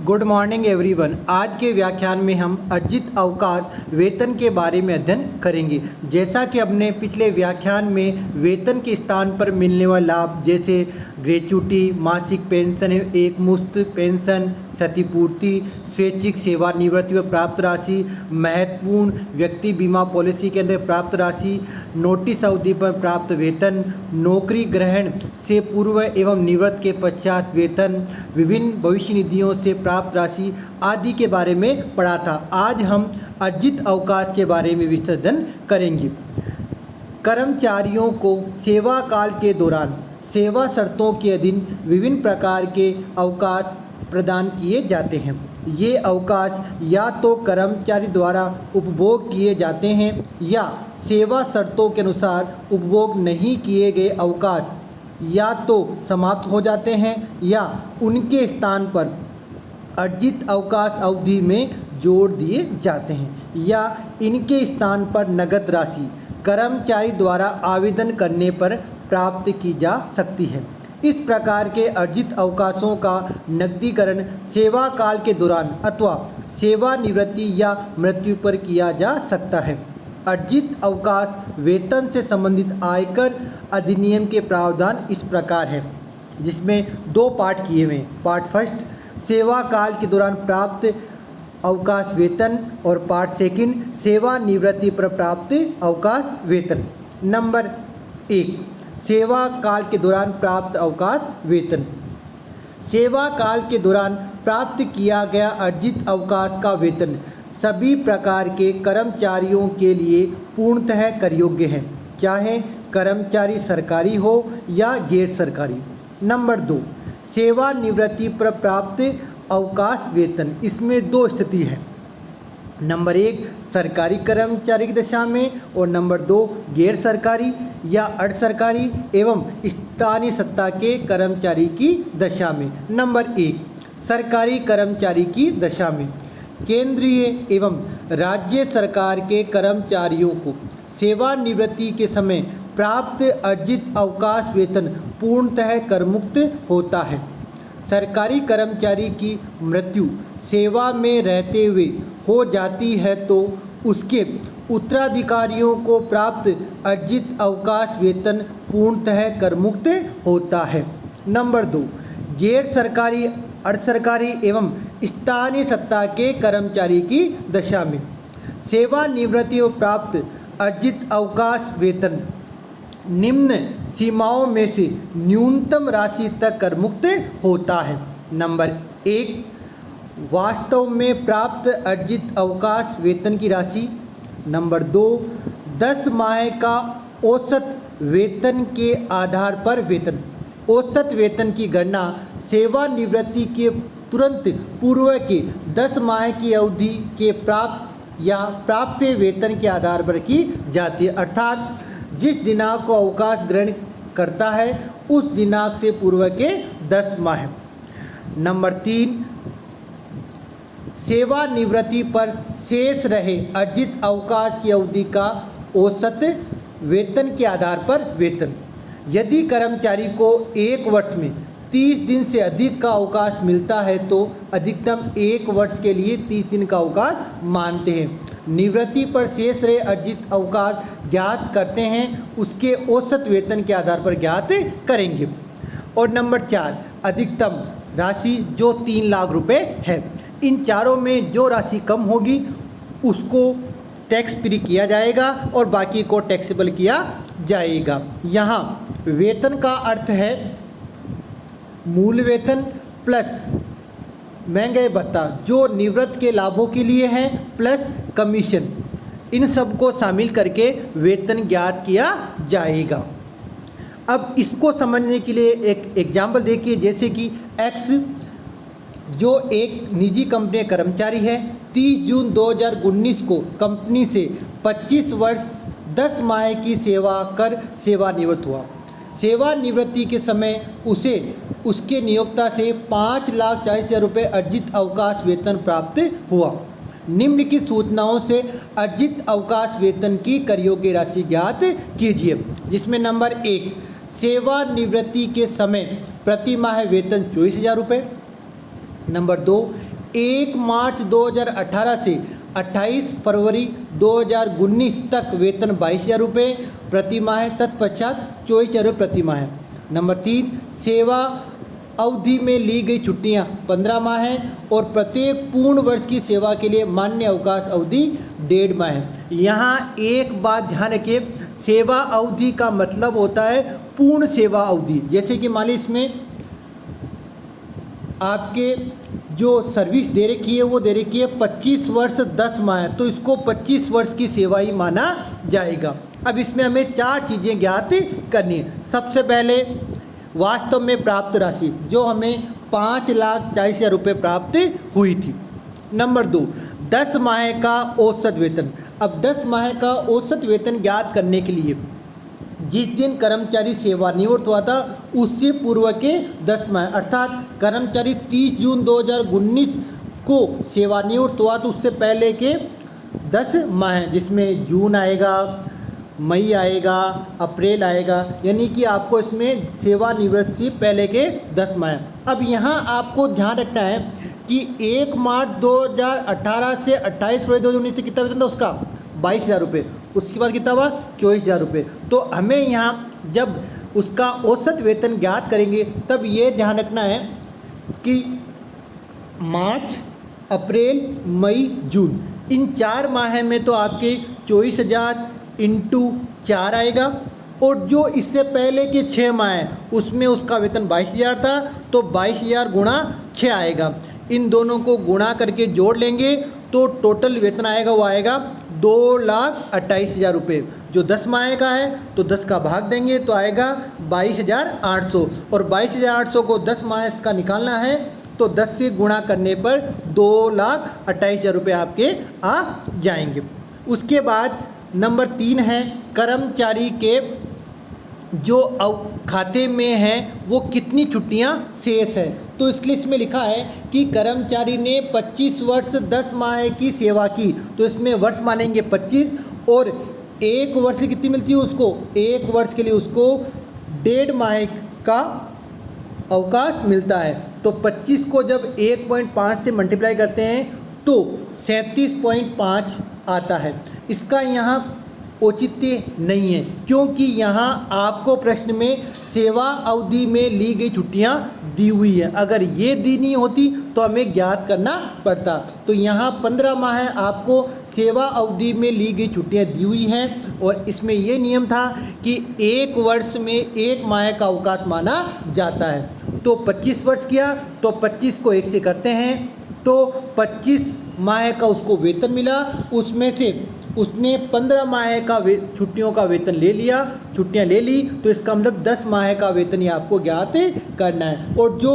Good morning everyone. आज के व्याख्यान में हम अर्जित अवकाश वेतन के बारे में अध्ययन करेंगे। जैसा कि हमने पिछले व्याख्यान में वेतन के स्थान पर मिलने वाले लाभ जैसे ग्रेच्युटी, मासिक पेंशन, एक मुश्त पेंशन, क्षतिपूर्ति, स्वैच्छिक सेवानिवृत्ति पर प्राप्त राशि, महत्वपूर्ण व्यक्ति बीमा पॉलिसी के अंदर प्राप्त राशि, नोटिस अवधि पर प्राप्त वेतन, नौकरी ग्रहण से पूर्व एवं निवृत्त के पश्चात वेतन, विभिन्न भविष्य निधियों से प्राप्त राशि आदि के बारे में पढ़ा था। आज हम अर्जित अवकाश के बारे में विस्तृत करेंगे। कर्मचारियों को सेवा काल के दौरान सेवा शर्तों के अधीन विभिन्न प्रकार के अवकाश प्रदान किए जाते हैं। ये अवकाश या तो कर्मचारी द्वारा उपभोग किए जाते हैं या सेवा शर्तों के अनुसार उपभोग नहीं किए गए अवकाश या तो समाप्त हो जाते हैं या उनके स्थान पर अर्जित अवकाश अवधि में जोड़ दिए जाते हैं या इनके स्थान पर नकद राशि कर्मचारी द्वारा आवेदन करने पर प्राप्त की जा सकती है। इस प्रकार के अर्जित अवकाशों का नकदीकरण सेवा काल के दौरान अथवा सेवानिवृत्ति या मृत्यु पर किया जा सकता है। अर्जित अवकाश वेतन से संबंधित आयकर अधिनियम के प्रावधान इस प्रकार है, जिसमें दो पार्ट किए हुए हैं। पार्ट फर्स्ट सेवा काल के दौरान प्राप्त अवकाश वेतन और पार्ट सेकंड सेवानिवृत्ति पर प्राप्त अवकाश वेतन। नंबर 1, सेवा काल के दौरान प्राप्त अवकाश वेतन। सेवा काल के दौरान प्राप्त किया गया अर्जित अवकाश का वेतन सभी प्रकार के कर्मचारियों के लिए पूर्णतः कर योग्य है, चाहे कर्मचारी सरकारी हो या गैर सरकारी। नंबर 2, सेवानिवृत्ति पर प्राप्त अवकाश वेतन। इसमें दो स्थिति है। नंबर 1 सरकारी कर्मचारी की दशा में और नंबर 2 गैर सरकारी या अर्ध सरकारी एवं स्थानीय सत्ता के कर्मचारी की दशा में। नंबर 1 सरकारी कर्मचारी की दशा में केंद्रीय एवं राज्य सरकार के कर्मचारियों को सेवानिवृत्ति के समय प्राप्त अर्जित अवकाश वेतन पूर्णतः करमुक्त होता है। सरकारी कर्मचारी की मृत्यु सेवा में रहते हुए हो जाती है तो उसके उत्तराधिकारियों को प्राप्त अर्जित अवकाश वेतन पूर्णतः करमुक्त होता है। नंबर 2 गैर सरकारी, अर्ध सरकारी एवं स्थानीय सत्ता के कर्मचारी की दशा में सेवानिवृत्ति और प्राप्त अर्जित अवकाश वेतन निम्न सीमाओं में से न्यूनतम राशि तक करमुक्त होता है। नंबर 1 वास्तव में प्राप्त अर्जित अवकाश वेतन की राशि। नंबर 2 10 माह का औसत वेतन के आधार पर वेतन। औसत वेतन की गणना सेवानिवृत्ति के तुरंत पूर्व के 10 माह की अवधि के प्राप्त या प्राप्य वेतन के आधार पर की जाती है, अर्थात जिस दिनांक को अवकाश ग्रहण करता है उस दिनांक से पूर्व के 10 माह। नंबर 3 सेवानिवृत्ति पर शेष रहे अर्जित अवकाश की अवधि का औसत वेतन के आधार पर वेतन। यदि कर्मचारी को एक वर्ष में 30 दिन से अधिक का अवकाश मिलता है तो अधिकतम एक वर्ष के लिए 30 दिन का अवकाश मानते हैं। निवृत्ति पर शेष रहे अर्जित अवकाश ज्ञात करते हैं, उसके औसत वेतन के आधार पर ज्ञात करेंगे। और नंबर 4 अधिकतम राशि जो 3 लाख रुपए है। इन चारों में जो राशि कम होगी उसको टैक्स फ्री किया जाएगा और बाकी को टैक्सेबल किया जाएगा। यहाँ वेतन का अर्थ है मूल वेतन प्लस महंगाई भत्ता जो निवृत्त के लाभों के लिए है प्लस कमीशन, इन सब को शामिल करके वेतन ज्ञात किया जाएगा। अब इसको समझने के लिए एक एग्जाम्पल देखिए, जैसे कि एक्स जो एक निजी कंपनी का कर्मचारी है, 30 जून 2019 को कंपनी से 25 वर्ष 10 माह की सेवा कर सेवानिवृत्त हुआ। सेवानिवृत्ति के समय उसे उसके नियोक्ता से 5,40,000 रुपये अर्जित अवकाश वेतन प्राप्त हुआ। निम्नलिखित सूचनाओं से अर्जित अवकाश वेतन की कर योग्य राशि ज्ञात कीजिए, जिसमें नंबर 1 सेवानिवृत्ति के समय प्रति माह वेतन 24,000 रुपये। नंबर 2 1 मार्च 2018 से 28 फरवरी 2019 तक वेतन 22,000 रुपये प्रति माह है, तत्पश्चात 24,000 रुपये प्रति माह है। नंबर 3, सेवा अवधि में ली गई छुट्टियां 15 माह है और प्रत्येक पूर्ण वर्ष की सेवा के लिए मान्य अवकाश अवधि 1.5 माह है। यहाँ एक बात ध्यान रखिए, सेवा अवधि का मतलब होता है पूर्ण सेवा अवधि। जैसे कि मान लीजिए इसमें आपके जो सर्विस दे रखी है वो दे रखी है 25 वर्ष 10 माह, तो इसको 25 वर्ष की सेवा ही माना जाएगा। अब इसमें हमें 4 चीज़ें ज्ञात करनी है। सबसे पहले वास्तव में प्राप्त राशि जो हमें 5,40,000 रुपये प्राप्त हुई थी। नंबर 2, 10 माह का औसत वेतन। अब 10 माह का औसत वेतन ज्ञात करने के लिए जिस दिन कर्मचारी सेवानिवृत्त हुआ था उससे पूर्व के 10 माह, अर्थात कर्मचारी 30 जून 2019 को सेवानिवृत्त हुआ तो उससे पहले के 10 माह, जिसमें जून आएगा, मई आएगा, अप्रैल आएगा, यानी कि आपको इसमें सेवानिवृत्त से पहले के 10 माह। अब यहाँ आपको ध्यान रखना है कि 1 मार्च 2018 से 28 फरवरी 2019 तक कितना वेतन था उसका 22,000 रुपये, उसके बाद कितना हुआ 24,000 रुपये। तो हमें यहाँ जब उसका औसत वेतन ज्ञात करेंगे तब ये ध्यान रखना है कि मार्च, अप्रैल, मई, जून इन 4 माह में तो आपके 24,000 इंटू 4 आएगा, और जो इससे पहले के 6 माह उसमें उसका वेतन 22,000 था तो 22,000 गुणा 6 आएगा। इन दोनों को गुणा करके जोड़ लेंगे तो टोटल वेतन आएगा वो आएगा 2,28,000 रुपये। जो 10 माह का है तो 10 का भाग देंगे तो आएगा 22,800, और 22,800 को 10 माह का निकालना है तो 10 से गुणा करने पर 2,28,000 रुपये आपके आ जाएंगे। उसके बाद नंबर 3 है कर्मचारी के जो खाते में है वो कितनी छुट्टियां शेष है। तो इस लिस्ट में लिखा है कि कर्मचारी ने 25 वर्ष 10 माह की सेवा की, तो इसमें वर्ष मानेंगे 25, और 1 वर्ष की कितनी मिलती है उसको, 1 वर्ष के लिए उसको 1.5 माह का अवकाश मिलता है। तो 25 को जब 1.5 से मल्टीप्लाई करते हैं तो 37.5 आता है। इसका यहाँ औचित्य नहीं है क्योंकि यहाँ आपको प्रश्न में सेवा अवधि में ली गई छुट्टियाँ दी हुई है, अगर ये दी नहीं होती तो हमें ज्ञात करना पड़ता। तो यहाँ 15 माह आपको सेवा अवधि में ली गई छुट्टियाँ दी हुई हैं, और इसमें ये नियम था कि 1 वर्ष में 1 माह का अवकाश माना जाता है। तो 25 वर्ष किया तो 25 को 1 से करते हैं तो 25 माह का उसको वेतन मिला, उसमें से उसने 15 माह का छुट्टियों का वेतन ले लिया, छुट्टियां ले ली, तो इसका मतलब 10 माह का वेतन ही आपको ज्ञात करना है। और जो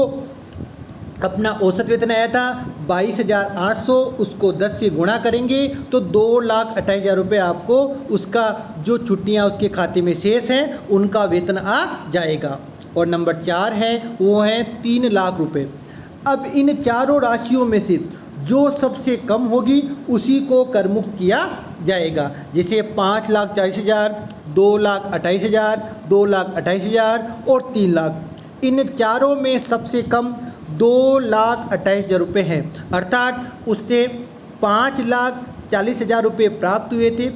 अपना औसत वेतन आया था 22,800, उसको 10 से गुणा करेंगे तो 2,28,000 रुपये आपको उसका जो छुट्टियां उसके खाते में शेष हैं उनका वेतन आ जाएगा। और नंबर 4 है वो है 3 लाख रुपये। अब इन चारों राशियों में से जो सबसे कम होगी उसी को कर मुक्त किया जाएगा। जैसे 5,40,000, 2,28,000, 2,28,000 और 3 लाख। इन चारों में सबसे कम 2,28,000 रुपये है, अर्थात उससे 5,40,000 रुपये प्राप्त हुए थे,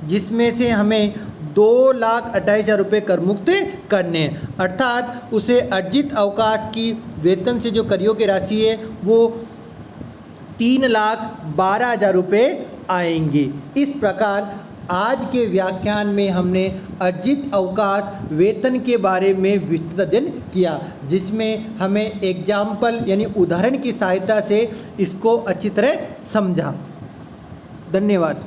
जिसमें से हमें 2,28,000 रुपये कर मुक्त करने हैं। अर्थात उसे अर्जित अवकाश की वेतन से जो करियों की राशि है वो 3,12,000 रुपये आएंगे। इस प्रकार आज के व्याख्यान में हमने अर्जित अवकाश वेतन के बारे में विस्तृत अध्ययन किया, जिसमें हमें एग्जाम्पल यानी उदाहरण की सहायता से इसको अच्छी तरह समझा। धन्यवाद।